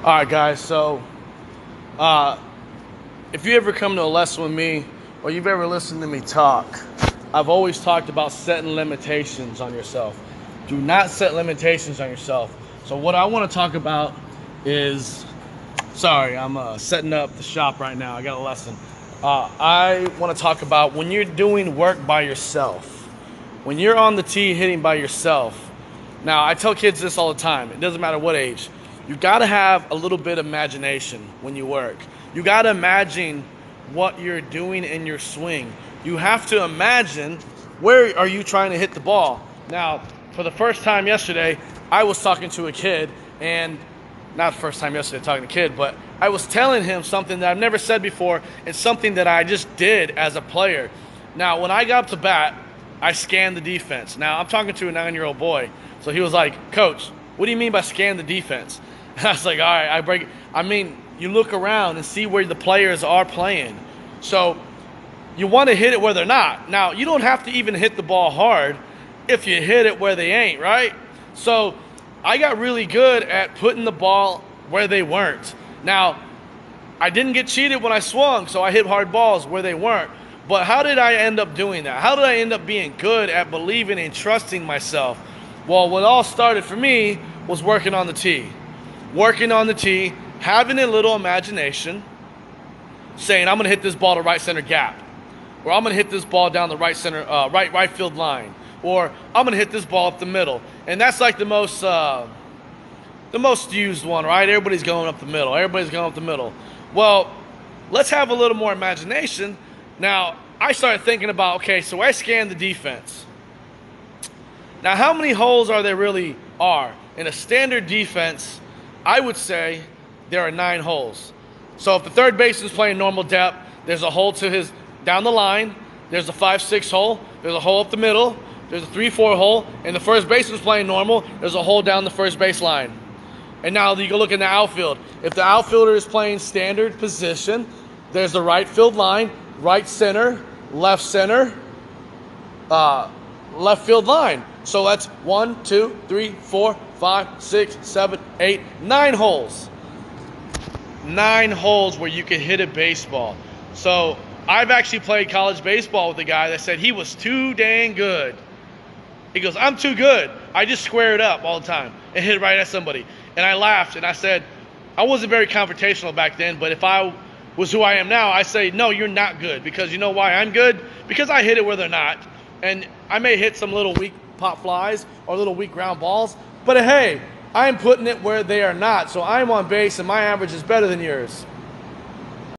All right, guys. So, uh, if you ever come to a lesson with me, or you've ever listened to me talk, I've always talked about setting limitations on yourself. Do not set limitations on yourself. So, what I want to talk about is, sorry, I'm setting up the shop right now. I got a lesson. I want to talk about when you're doing work by yourself, when you're on the tee hitting by yourself. Now, I tell kids this all the time. It doesn't matter what age. You got to have a little bit of imagination when you work. You got to imagine what you're doing in your swing. You have to imagine where are you trying to hit the ball. Now, for the first time yesterday, I was talking to a kid, and not the first time yesterday talking to a kid, but I was telling him something that I've never said before. It's something that I just did as a player. Now, when I got up to bat, I scanned the defense. Now, I'm talking to a 9-year-old boy. So he was like, "Coach, what do you mean by scan the defense?" And I was like, "All right, you look around and see where the players are playing. So you want to hit it where they're not. Now, you don't have to even hit the ball hard if you hit it where they ain't, right?" So I got really good at putting the ball where they weren't. Now, I didn't get cheated when I swung, so I hit hard balls where they weren't. But how did I end up doing that? How did I end up being good at believing and trusting myself? Well, what all started for me was working on the tee. Working on the tee, having a little imagination, saying, I'm going to hit this ball to right center gap. Or I'm going to hit this ball down the right center, right field line. Or I'm going to hit this ball up the middle. And that's like the most used one, right? Everybody's going up the middle. Everybody's going up the middle. Well, let's have a little more imagination. Now, I started thinking about, okay, so I scanned the defense. Now, how many holes are there really are? In a standard defense, I would say there are 9 holes. So if the third baseman's playing normal depth, there's a hole to his down the line, there's a 5-6 hole, there's a hole up the middle, there's a 3-4 hole, and the first baseman's playing normal, there's a hole down the first base line. And now you go look in the outfield. If the outfielder is playing standard position, there's the right field line, right center, left field line. So that's 1, 2, 3, 4, 5, 6, 7, 8, 9 holes. 9 holes where you can hit a baseball. So I've actually played college baseball with a guy that said he was too dang good. He goes, I'm too good. I just square it up all the time and hit it right at somebody. And I laughed and I said, I wasn't very confrontational back then, but if I was who I am now, I say, no, you're not good. Because you know why I'm good? Because I hit it where they're not. And I may hit some little weak pop flies or little weak ground balls, but hey, I'm putting it where they are not. So I'm on base and my average is better than yours.